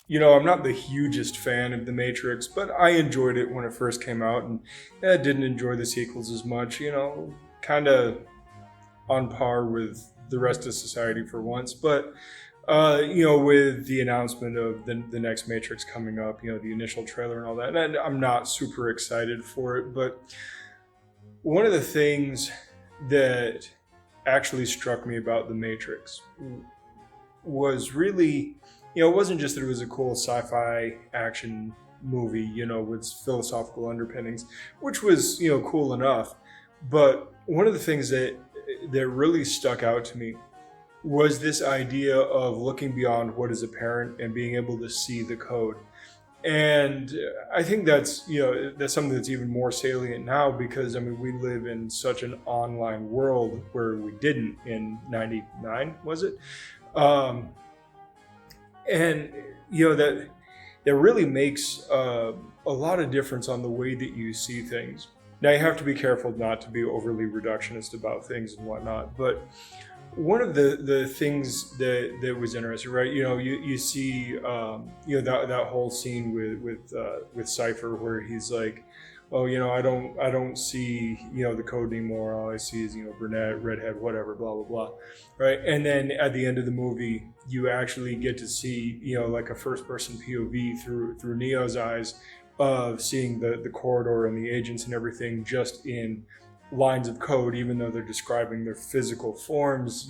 I'm not the hugest fan of The Matrix, but I enjoyed it when it first came out, and I didn't enjoy the sequels as much. Kind of on par with the rest of society for once. But with the announcement of the next Matrix coming up, the initial trailer and all that, and I'm not super excited for it. But one of the things that actually struck me about the Matrix was really, it wasn't just that it was a cool sci-fi action movie, with philosophical underpinnings, which was, cool enough. But one of the things that really stuck out to me was this idea of looking beyond what is apparent and being able to see the code. And I think that's something that's even more salient now because we live in such an online world where we didn't in '99, was it? Um, and that really makes a lot of difference on the way that you see things. Now you have to be careful not to be overly reductionist about things and whatnot, but one of the things that was interesting, right? You see that whole scene with Cypher where he's like, oh, I don't see the code anymore. All I see is brunette, redhead, whatever, blah blah blah, right? And then at the end of the movie, you actually get to see like a first person POV through Neo's eyes of seeing the corridor and the agents and everything just in lines of code, even though they're describing their physical forms.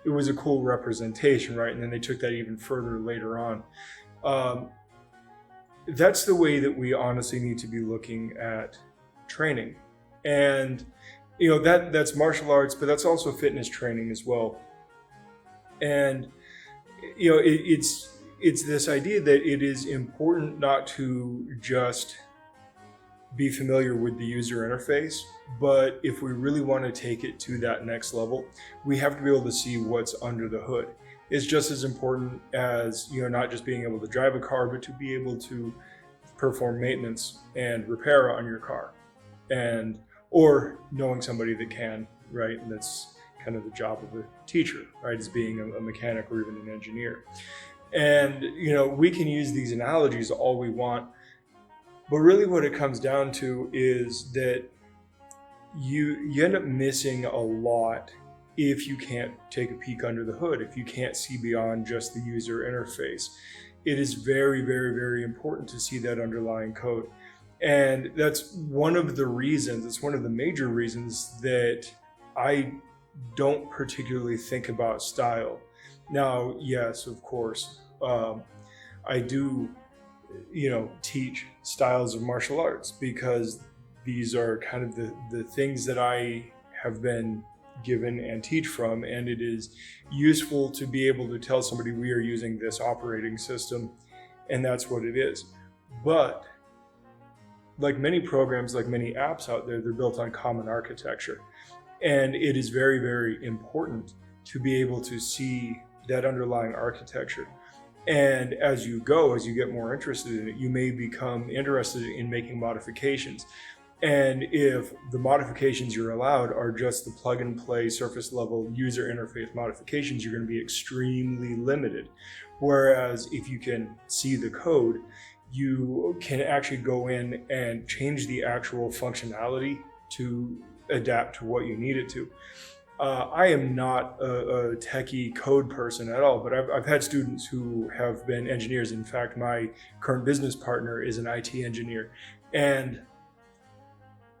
It was a cool representation, right? And then they took that even further later on. Um, that's the way that we honestly need to be looking at training. And that's martial arts, but that's also fitness training as well. And it's this idea that it is important not to just be familiar with the user interface, but if we really want to take it to that next level, we have to be able to see what's under the hood. It's just as important as not just being able to drive a car, but to be able to perform maintenance and repair on your car, and or knowing somebody that can, right? And that's kind of the job of a teacher, right? Is being a mechanic or even an engineer. And we can use these analogies all we want, but really what it comes down to is that you end up missing a lot if you can't take a peek under the hood, if you can't see beyond just the user interface. It is very, very, very important to see that underlying code. And that's one of the reasons, it's one of the major reasons that I don't particularly think about style. Now, yes, of course, I do, teach styles of martial arts because these are kind of the things that I have been given and teach from, and it is useful to be able to tell somebody we are using this operating system, and that's what it is. But like many programs, like many apps out there, they're built on common architecture, and it is very, very important to be able to see that underlying architecture. And as you get more interested in it, you may become interested in making modifications. And if the modifications you're allowed are just the plug and play surface level user interface modifications, you're going to be extremely limited. Whereas if you can see the code, you can actually go in and change the actual functionality to adapt to what you need it to. I am not a techie code person at all, but I've had students who have been engineers. In fact, my current business partner is an IT engineer. And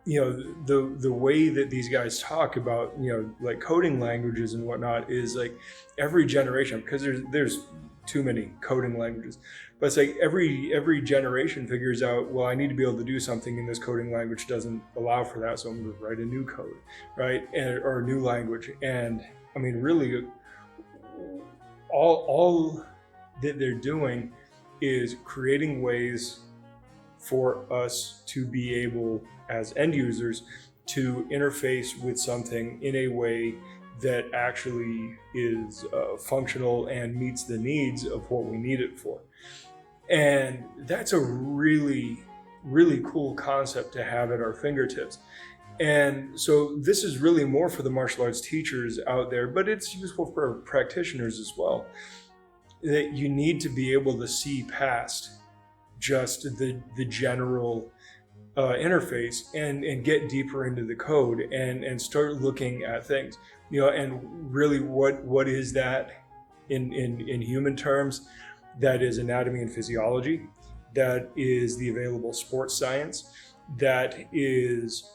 the way that these guys talk about like coding languages and whatnot is like every generation, because there's too many coding languages, but it's like every generation figures out, well, I need to be able to do something, and this coding language doesn't allow for that, so I'm going to write a new code, right? Or a new language. And really all that they're doing is creating ways for us to be able, as end users, to interface with something in a way that actually is functional and meets the needs of what we need it for. And that's a really, really cool concept to have at our fingertips. And so this is really more for the martial arts teachers out there, but it's useful for practitioners as well. that you need to be able to see past just the general interface and get deeper into the code and start looking at things, and really what is that in human terms. That is anatomy and physiology, that is the available sports science, that is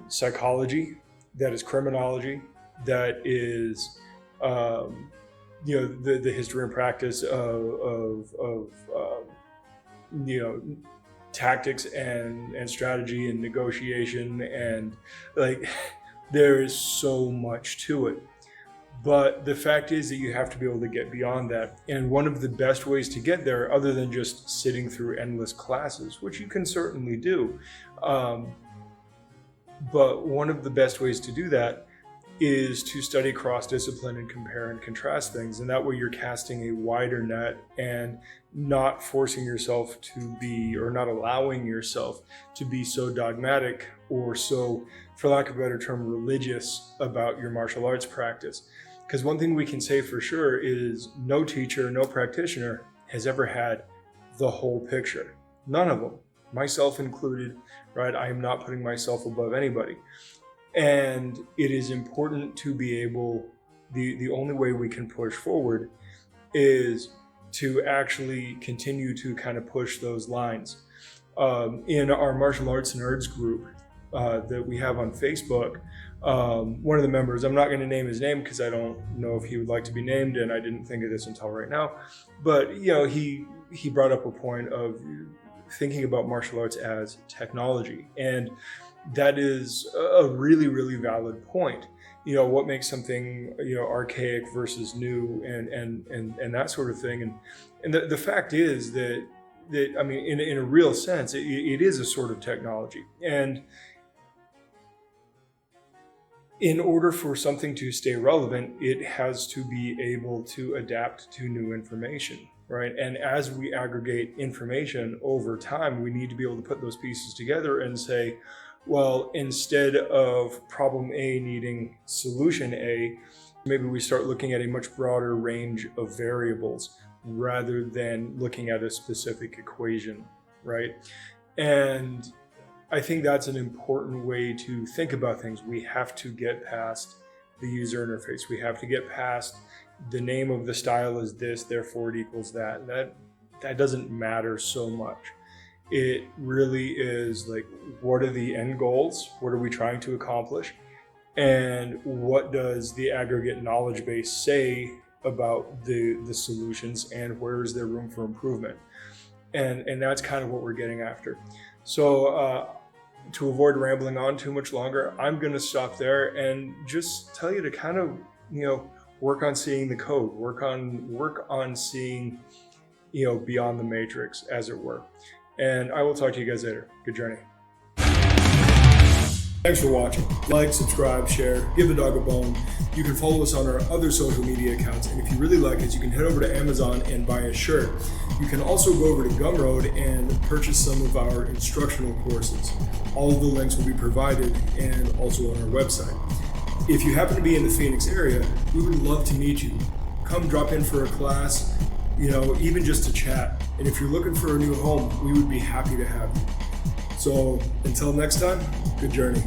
psychology, that is criminology, that is the history and practice of tactics and strategy and negotiation, and like there is so much to it. But the fact is that you have to be able to get beyond that. And one of the best ways to get there, other than just sitting through endless classes, which you can certainly do, but one of the best ways to do that is to study cross-discipline and compare and contrast things. And that way you're casting a wider net and not forcing yourself to be, or not allowing yourself to be so dogmatic or so, for lack of a better term, religious about your martial arts practice. Because one thing we can say for sure is no teacher, no practitioner has ever had the whole picture. None of them, myself included, right? I am not putting myself above anybody. And it is important to be able, the only way we can push forward is to actually continue to kind of push those lines. In our martial arts nerds group that we have on Facebook, one of the members, I'm not going to name his name because I don't know if he would like to be named, and I didn't think of this until right now, but he brought up a point of thinking about martial arts as technology, and that is a really, really valid point. What makes something archaic versus new, and that sort of thing. And the fact is that I mean, in a real sense, it is a sort of technology. And in order for something to stay relevant, it has to be able to adapt to new information, right? And as we aggregate information over time, we need to be able to put those pieces together and say, well, instead of problem A needing solution A, maybe we start looking at a much broader range of variables rather than looking at a specific equation, right? And I think that's an important way to think about things. We have to get past the user interface. We have to get past the name of the style is this, therefore it equals that. That doesn't matter so much. It really is like, what are the end goals? What are we trying to accomplish? And what does the aggregate knowledge base say about the solutions, and where is there room for improvement? And that's kind of what we're getting after. So to avoid rambling on too much longer, I'm going to stop there and just tell you to kind of, work on seeing the code, work on seeing, beyond the matrix, as it were. And I will talk to you guys later. Good journey. Thanks for watching. Like, subscribe, share, give the dog a bone. You can follow us on our other social media accounts. And if you really like us, you can head over to Amazon and buy a shirt. You can also go over to Gumroad and purchase some of our instructional courses. All of the links will be provided and also on our website. If you happen to be in the Phoenix area, we would love to meet you. Come drop in for a class, even just to chat. And if you're looking for a new home, we would be happy to have you. So until next time, good journey.